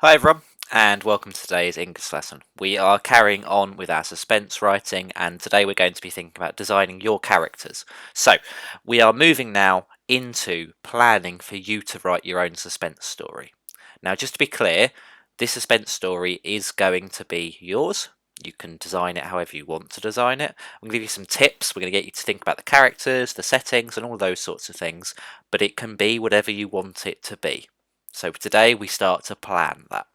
Hi everyone, and welcome to today's English lesson. We are carrying on with our suspense writing, and today we're going to be thinking about designing your characters. So, we are moving now into planning for you to write your own suspense story. Now, just to be clear, this suspense story is going to be yours. You can design it however you want to design it. I'm going to give you some tips. We're going to get you to think about the characters, the settings, and all those sorts of things, but it can be whatever you want it to be. So today we start to plan that.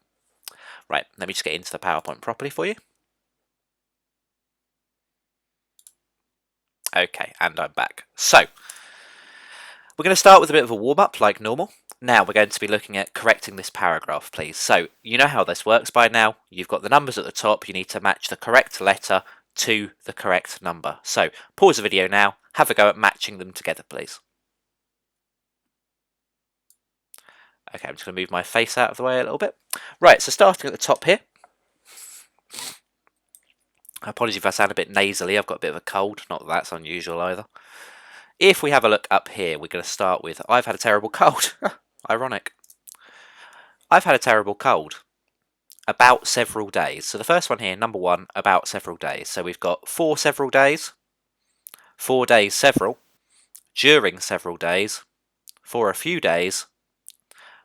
Right, let me just get into the PowerPoint properly for you. Okay, and I'm back. So, we're going to start with a bit of a warm-up like normal. Now we're going to be looking at correcting this paragraph, please. So, you know how this works by now. You've got the numbers at the top. You need to match the correct letter to the correct number. So, pause the video now. Have a go at matching them together, please. Okay, I'm just going to move my face out of the way a little bit. Right, so starting at the top here. Apologies if I sound a bit nasally. I've got a bit of a cold. Not that that's unusual either. If we have a look up here, we're going to start with, I've had a terrible cold. Ironic. I've had a terrible cold. About several days. So the first one here, number one, about several days. So we've got for several days, 4 days several, during several days, for a few days.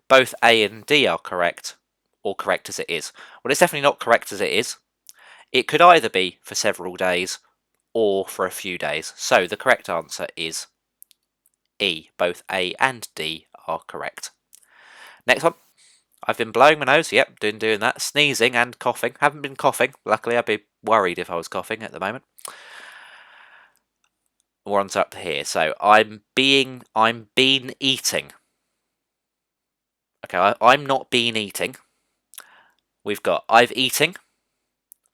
Both A and D are correct, or correct as it is. Well, it's definitely not correct as it is. It could either be for several days or for a few days. So the correct answer is E. Both A and D are correct. Next one. I've been blowing my nose. Yep, doing that. Sneezing and coughing. Haven't been coughing. Luckily, I'd be worried if I was coughing at the moment. We're on to up here. So I'm been eating. Okay, I'm not been eating. We've got I've eating.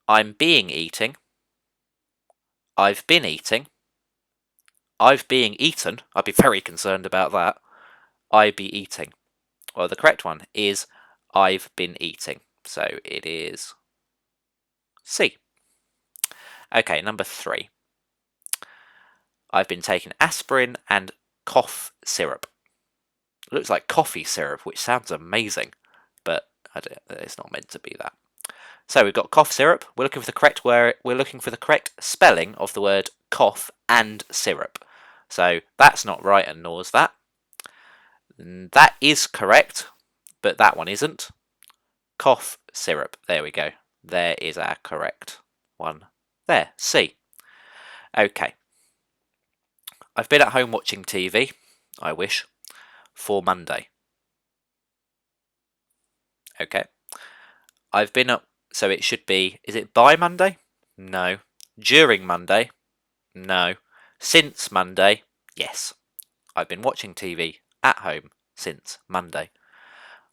I'm being eating. I've been eating. I've being eaten. I'd be very concerned about that. I be eating. Well, the correct one is I've been eating. So it is C. Okay, number 3. I've been taking aspirin and cough syrup. It looks like coffee syrup, which sounds amazing, but it's not meant to be that. So we've got cough syrup. We're looking for the correct word. We're looking for the correct spelling of the word cough and syrup. So that's not right, and nor's that. That is correct, but that one isn't. Cough syrup. There we go. There is our correct one. There, C. Okay. I've been at home watching TV, I wish, for Monday. Okay. I've been up, so it should be, is it by Monday? No. During Monday? No. Since Monday? Yes. I've been watching TV at home since Monday.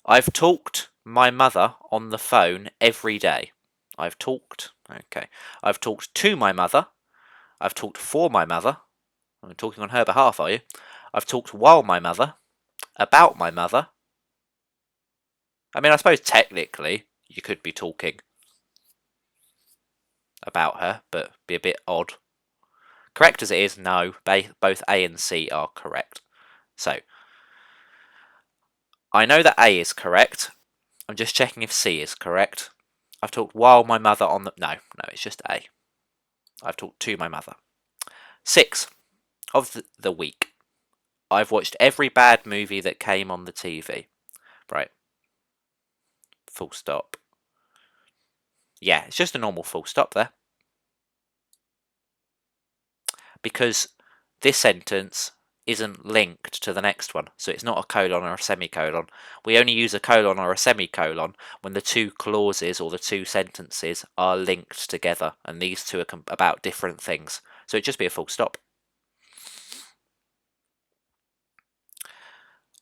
I've talked my mother on the phone every day. I've talked, okay. I've talked to my mother. I've talked for my mother. I'm talking on her behalf, are you? I've talked while my mother. About my mother. I mean, I suppose technically you could be talking about her, but be a bit odd. Correct as it is, no. Both A and C are correct. So, I know that A is correct. I'm just checking if C is correct. I've talked while my mother on the... No, it's just A. I've talked to my mother. 6. Of the week. I've watched every bad movie that came on the TV. Right. Full stop. Yeah, it's just a normal full stop there. Because this sentence isn't linked to the next one, so it's not a colon or a semicolon. We only use a colon or a semicolon when the two clauses or the two sentences are linked together, and these two are about different things. So it'd just be a full stop.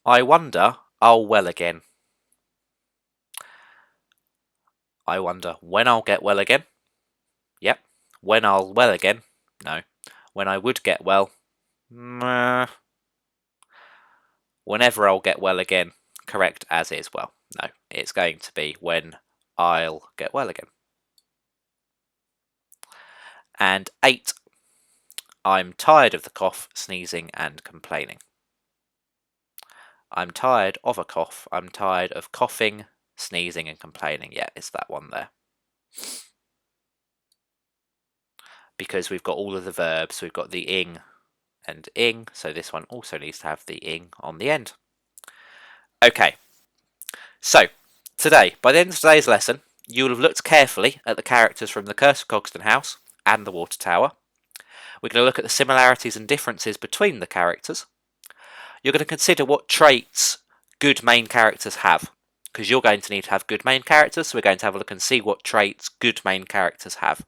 I wonder I'll well again. I wonder when I'll get well again. Yep. When I'll well again. No. When I would get well. Whenever I'll get well again. Correct as is. Well, no. It's going to be when I'll get well again. And 8. I'm tired of the cough, sneezing and complaining. I'm tired of a cough. I'm tired of coughing, sneezing and complaining. Yeah, it's that one there. Because we've got all of the verbs, we've got the ing and ing, so this one also needs to have the ing on the end. Okay, so today, by the end of today's lesson, you will have looked carefully at the characters from the Curse of Cogston House and the Water Tower. We're going to look at the similarities and differences between the characters. You're going to consider what traits good main characters have, because you're going to need to have good main characters, so we're going to have a look and see what traits good main characters have.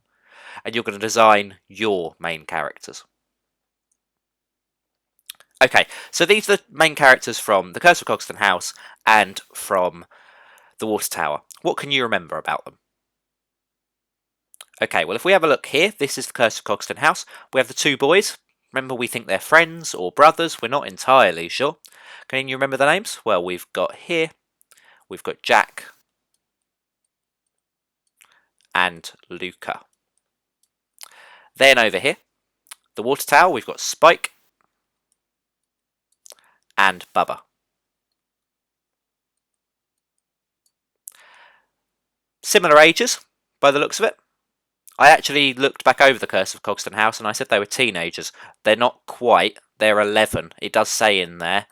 And you're going to design your main characters. Okay, so these are the main characters from the Curse of Cogston House and from the Water Tower. What can you remember about them? Okay, well, if we have a look here, this is the Curse of Cogston House. We have the two boys. Remember, we think they're friends or brothers. We're not entirely sure. Can you remember the names? Well, we've got Jack and Luca. Then over here, the Water Tower, we've got Spike and Bubba. Similar ages, by the looks of it. I actually looked back over the Curse of Cogston House and I said they were teenagers. They're not quite. They're 11. It does say in there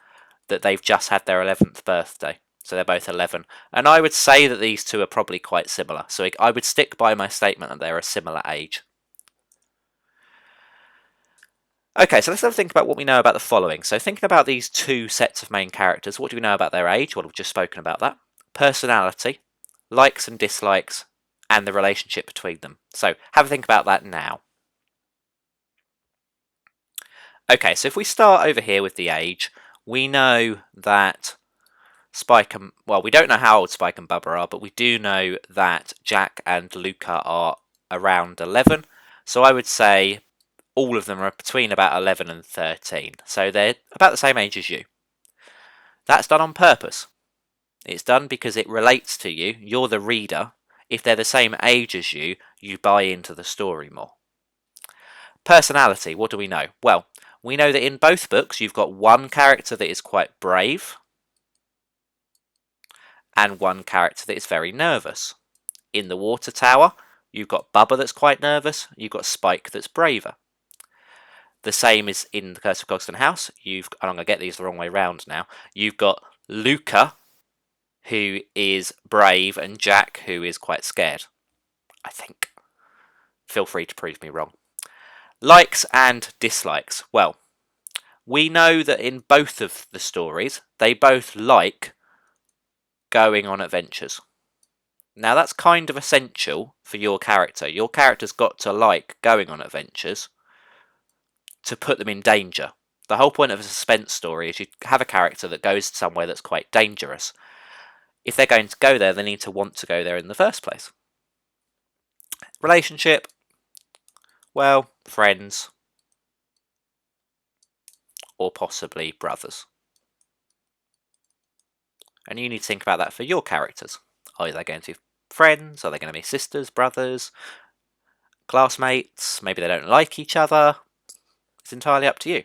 that they've just had their 11th birthday. So they're both 11. And I would say that these two are probably quite similar. So I would stick by my statement that they're a similar age. Okay, so let's have a think about what we know about the following. So thinking about these two sets of main characters, what do we know about their age? Well, we've just spoken about that. Personality, likes and dislikes, and the relationship between them. So have a think about that now. Okay, so if we start over here with the age, we know that we don't know how old Spike and Bubba are, but we do know that Jack and Luca are around 11. So I would say all of them are between about 11 and 13. So they're about the same age as you. That's done on purpose. It's done because it relates to you. You're the reader. If they're the same age as you, you buy into the story more. Personality, what do we know? Well, we know that in both books you've got one character that is quite brave and one character that is very nervous. In the Water Tower, you've got Bubba that's quite nervous, you've got Spike that's braver. The same is in the Curse of Cogston House. I'm going to get these the wrong way round now. You've got Luca, who is brave, and Jack, who is quite scared. I think. Feel free to prove me wrong. Likes and dislikes. Well, we know that in both of the stories, they both like going on adventures. Now that's kind of essential for your character. Your character's got to like going on adventures to put them in danger. The whole point of a suspense story is you have a character that goes somewhere that's quite dangerous. If they're going to go there, they need to want to go there in the first place. Relationship, well, friends, or possibly brothers. And you need to think about that for your characters. Are they going to be friends? Are they going to be sisters, brothers, classmates? Maybe they don't like each other. It's entirely up to you.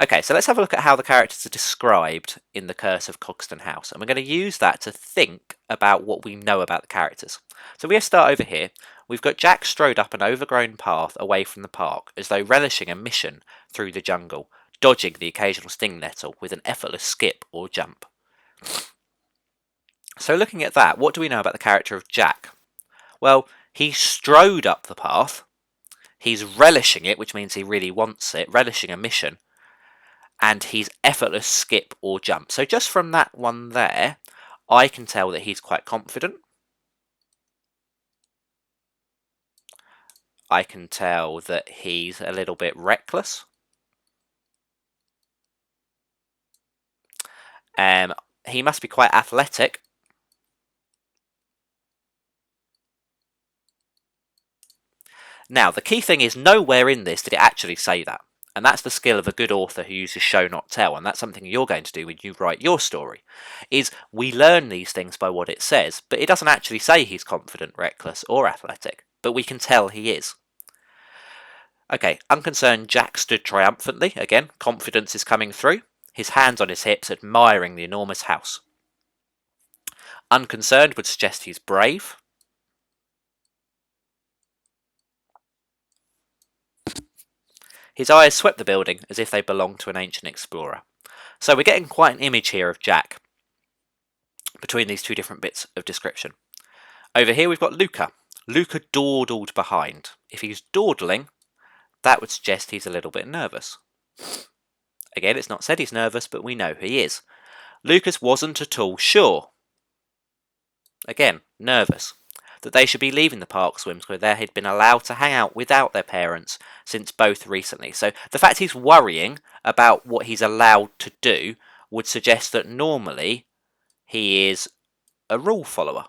Okay, so let's have a look at how the characters are described in the Curse of Cogston House. And we're going to use that to think about what we know about the characters. So if we start over here, we've got Jack strode up an overgrown path away from the park, as though relishing a mission through the jungle, dodging the occasional sting nettle with an effortless skip or jump. So looking at that, what do we know about the character of Jack? Well, he strode up the path. He's relishing it, which means he really wants it, relishing a mission. And he's effortless skip or jump. So just from that one there, I can tell that he's quite confident. I can tell that he's a little bit reckless. He must be quite athletic. Now, the key thing is nowhere in this did it actually say that. And that's the skill of a good author who uses show not tell, and that's something you're going to do when you write your story, is we learn these things by what it says, but it doesn't actually say he's confident, reckless, or athletic, but we can tell he is. Okay, unconcerned Jack stood triumphantly. Again, confidence is coming through. His hands on his hips, admiring the enormous house. Unconcerned would suggest he's brave. His eyes swept the building as if they belonged to an ancient explorer. So we're getting quite an image here of Jack between these two different bits of description. Over here we've got Luca. Luca dawdled behind. If he's dawdling, that would suggest he's a little bit nervous. Again, it's not said he's nervous, but we know he is. Lucas wasn't at all sure. Again, nervous. That they should be leaving the park swims where they had been allowed to hang out without their parents since both recently. So the fact he's worrying about what he's allowed to do would suggest that normally he is a rule follower.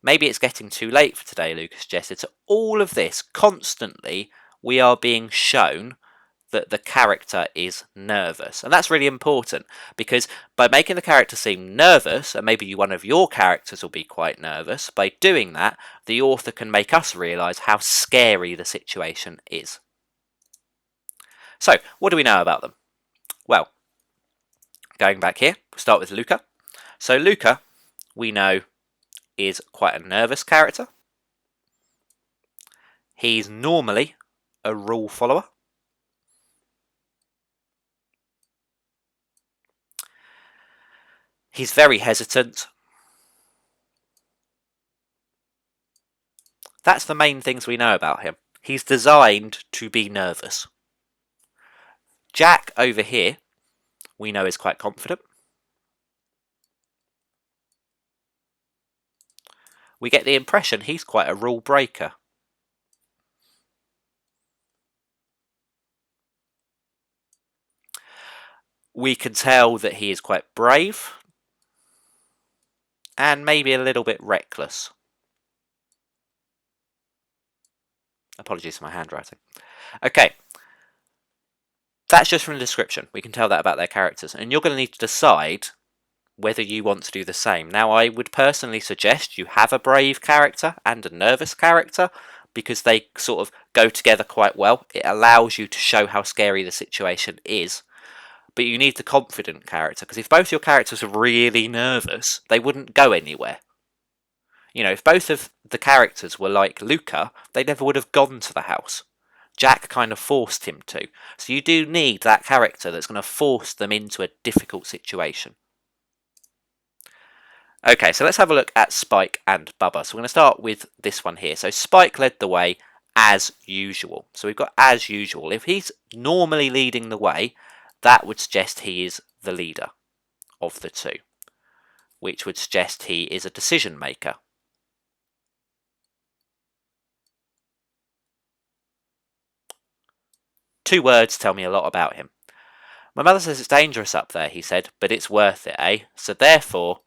Maybe it's getting too late for today, Lucas suggested. So all of this, constantly, we are being shown that the character is nervous. And that's really important, because by making the character seem nervous, and maybe one of your characters will be quite nervous, by doing that, the author can make us realise how scary the situation is. So, what do we know about them? Well, going back here, we'll start with Luca. So Luca, we know, is quite a nervous character. He's normally a rule follower. He's very hesitant. That's the main things we know about him. He's designed to be nervous. Jack over here, we know is quite confident. We get the impression he's quite a rule breaker. We can tell that he is quite brave and maybe a little bit reckless. Apologies for my handwriting. Okay, that's just from the description. We can tell that about their characters, and you're going to need to decide whether you want to do the same. Now, I would personally suggest you have a brave character and a nervous character, because they sort of go together quite well. It allows you to show how scary the situation is. But you need the confident character, because if both your characters are really nervous, they wouldn't go anywhere. You know, if both of the characters were like Luca, they never would have gone to the house. Jack kind of forced him to. So you do need that character that's going to force them into a difficult situation. Okay, so let's have a look at Spike and Bubba. So we're going to start with this one here. So Spike led the way as usual. So we've got as usual. If he's normally leading the way, that would suggest he is the leader of the two, which would suggest he is a decision maker. Two words tell me a lot about him. My mother says it's dangerous up there, he said, but it's worth it, eh? So therefore,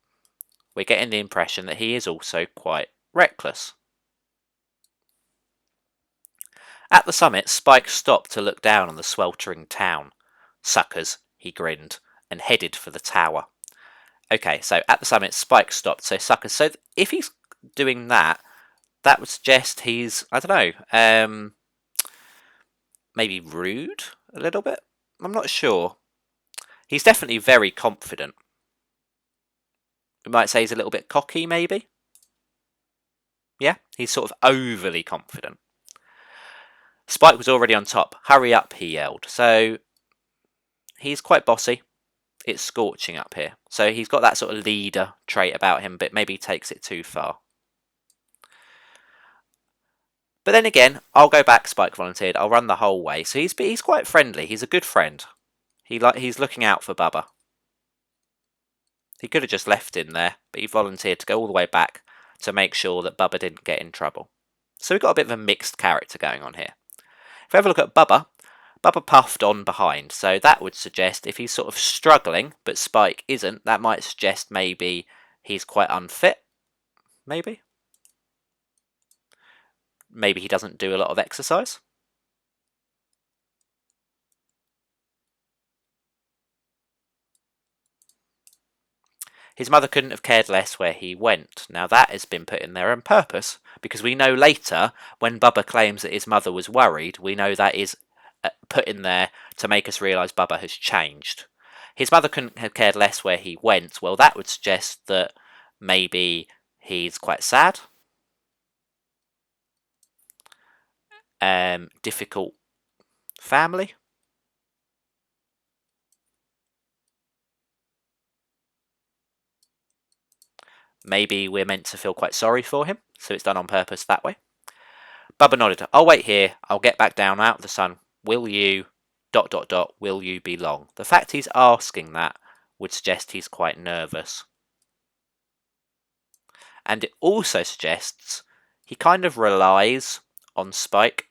we're getting the impression that he is also quite reckless. At the summit, Spike stopped to look down on the sweltering town. Suckers, he grinned, and headed for the tower. Okay, so at the summit, Spike stopped, so suckers. So if he's doing that, that would suggest he's, I don't know, maybe rude a little bit? I'm not sure. He's definitely very confident. We might say he's a little bit cocky, maybe? Yeah, he's sort of overly confident. Spike was already on top. Hurry up, he yelled. So he's quite bossy. It's scorching up here. So he's got that sort of leader trait about him, but maybe he takes it too far. But then again, I'll go back, Spike volunteered. I'll run the whole way. So he's quite friendly. He's a good friend. He's looking out for Bubba. He could have just left him there, but he volunteered to go all the way back to make sure that Bubba didn't get in trouble. So we've got a bit of a mixed character going on here. If we have a look at Bubba, Bubba puffed on behind, so that would suggest if he's sort of struggling, but Spike isn't, that might suggest maybe he's quite unfit, maybe? Maybe he doesn't do a lot of exercise? His mother couldn't have cared less where he went. Now that has been put in there on purpose, because we know later, when Bubba claims that his mother was worried, we know that is put in there to make us realise Bubba has changed. His mother couldn't have cared less where he went. Well, that would suggest that maybe he's quite sad. Difficult family. Maybe we're meant to feel quite sorry for him, so it's done on purpose that way. Bubba nodded. I'll wait here. I'll get back down out of the sun. Will you... ... will you be long? The fact he's asking that would suggest he's quite nervous. And it also suggests he kind of relies on Spike.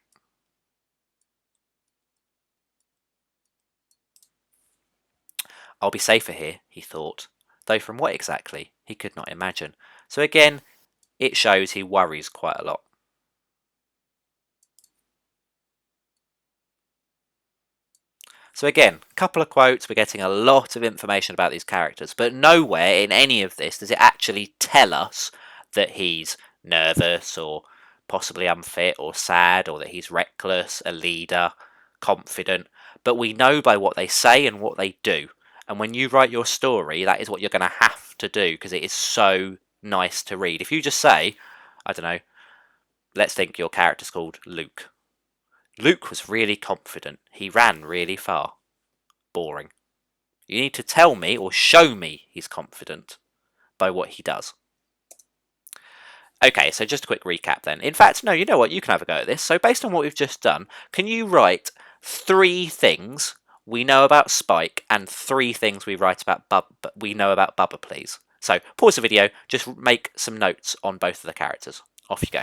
I'll be safer here, he thought, though from what exactly, he could not imagine. So again, it shows he worries quite a lot. So again, a couple of quotes, we're getting a lot of information about these characters, but nowhere in any of this does it actually tell us that he's nervous or possibly unfit or sad, or that he's reckless, a leader, confident. But we know by what they say and what they do. And when you write your story, that is what you're going to have to do, because it is so nice to read. If you just say, I don't know, let's think your character's called Luke. Luke was really confident. He ran really far. Boring. You need to tell me or show me he's confident by what he does. Okay, so just a quick recap then. In fact, no, you know what? You can have a go at this. So based on what we've just done, can you write 3 things we know about Spike and 3 things we know about Bubba, please? So pause the video, just make some notes on both of the characters. Off you go.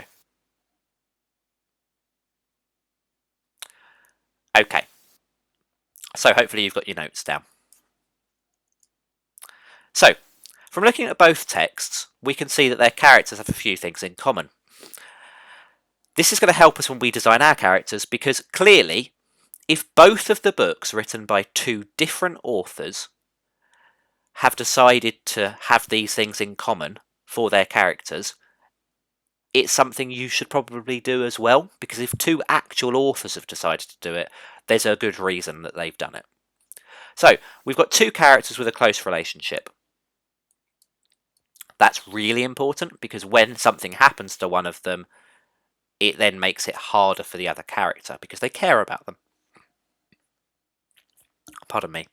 Okay, so hopefully you've got your notes down. So, from looking at both texts, we can see that their characters have a few things in common. This is going to help us when we design our characters, because clearly, if both of the books written by 2 different authors have decided to have these things in common for their characters, it's something you should probably do as well, because if 2 actual authors have decided to do it, there's a good reason that they've done it. So, we've got 2 characters with a close relationship. That's really important, because when something happens to one of them, it then makes it harder for the other character, because they care about them. Pardon me.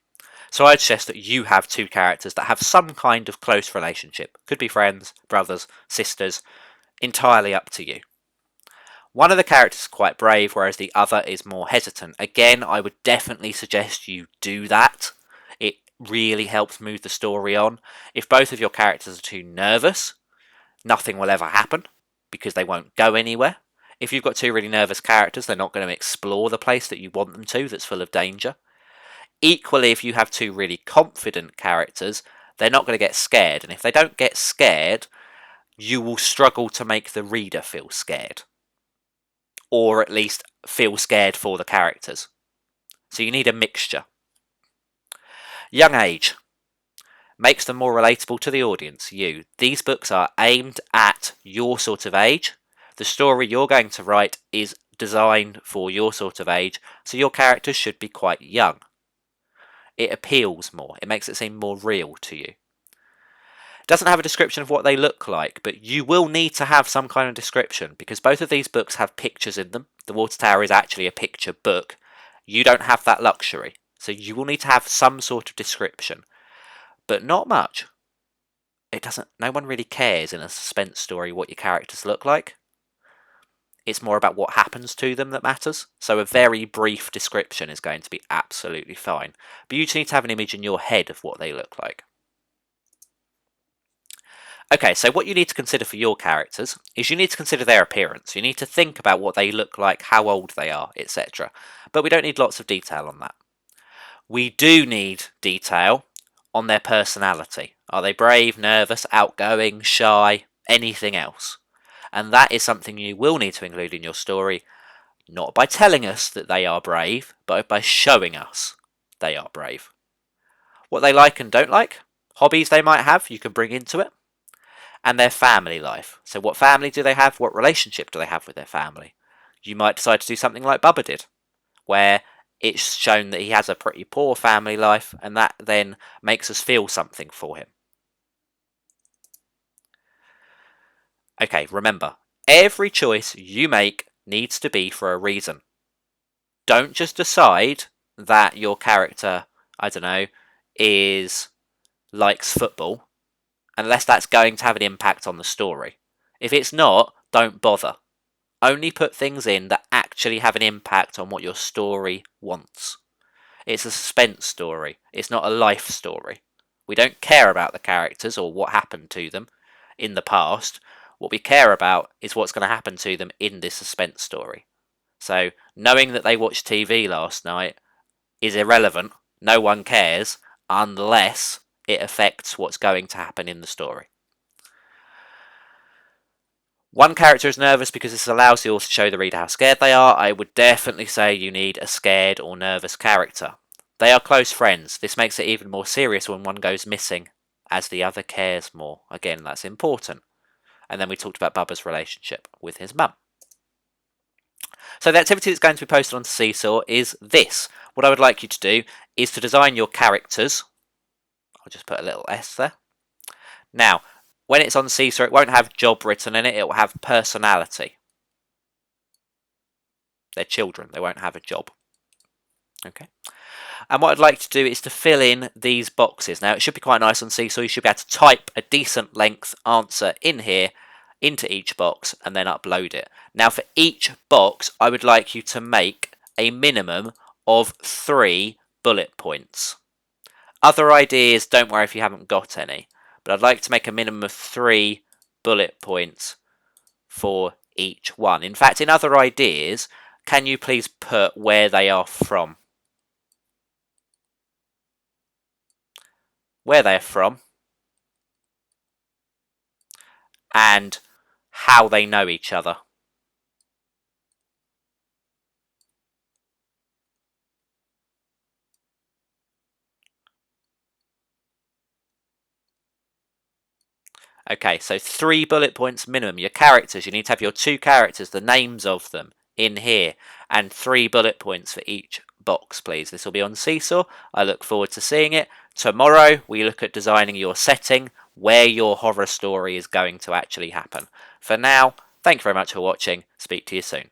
So I'd suggest that you have 2 characters that have some kind of close relationship. Could be friends, brothers, sisters, entirely up to you. One of the characters is quite brave, whereas the other is more hesitant. Again, I would definitely suggest you do that. It really helps move the story on. If both of your characters are too nervous, nothing will ever happen, because they won't go anywhere. If you've got 2 really nervous characters, they're not going to explore the place that you want them to, that's full of danger. Equally, if you have 2 really confident characters, they're not going to get scared. And if they don't get scared, you will struggle to make the reader feel scared. Or at least feel scared for the characters. So you need a mixture. Young age makes them more relatable to the audience, you. These books are aimed at your sort of age. The story you're going to write is designed for your sort of age, so your characters should be quite young. It appeals more. It makes it seem more real to you. It doesn't have a description of what they look like, but you will need to have some kind of description, because both of these books have pictures in them. The Water Tower is actually a picture book. You don't have that luxury, so you will need to have some sort of description, but not much. No one really cares in a suspense story what your characters look like. It's more about what happens to them that matters. So a very brief description is going to be absolutely fine. But you just need to have an image in your head of what they look like. Okay, so what you need to consider for your characters is you need to consider their appearance. You need to think about what they look like, how old they are, etc. But we don't need lots of detail on that. We do need detail on their personality. Are they brave, nervous, outgoing, shy, anything else? And that is something you will need to include in your story, not by telling us that they are brave, but by showing us they are brave. What they like and don't like, hobbies they might have, you can bring into it, and their family life. So what family do they have? What relationship do they have with their family? You might decide to do something like Bubba did, where it's shown that he has a pretty poor family life, and that then makes us feel something for him. Okay, remember, every choice you make needs to be for a reason. Don't just decide that your character, I don't know, likes football, unless that's going to have an impact on the story. If it's not, don't bother. Only put things in that actually have an impact on what your story wants. It's a suspense story. It's not a life story. We don't care about the characters or what happened to them in the past. What we care about is what's going to happen to them in this suspense story. So, knowing that they watched TV last night is irrelevant. No one cares unless it affects what's going to happen in the story. One character is nervous because this allows the author to show the reader how scared they are. I would definitely say you need a scared or nervous character. They are close friends. This makes it even more serious when one goes missing, as the other cares more. Again, that's important. And then we talked about Bubba's relationship with his mum. So the activity that's going to be posted onto Seesaw is this. What I would like you to do is to design your characters. I'll just put a little S there. Now, when it's on Seesaw, it won't have job written in it. It will have personality. They're children. They won't have a job. Okay. And what I'd like to do is to fill in these boxes. Now, it should be quite nice on Seesaw. You should be able to type a decent length answer in here into each box and then upload it. Now, for each box, I would like you to make a minimum of 3 bullet points. Other ideas, don't worry if you haven't got any. But I'd like to make a minimum of 3 bullet points for each one. In fact, in other ideas, can you please put where they are from? Where they're from, and how they know each other. Okay, so 3 bullet points minimum. Your characters, you need to have your 2 characters, the names of them, in here, and 3 bullet points for each box, please. This will be on Seesaw. I look forward to seeing it. Tomorrow, we look at designing your setting, where your horror story is going to actually happen. For now, thank you very much for watching. Speak to you soon.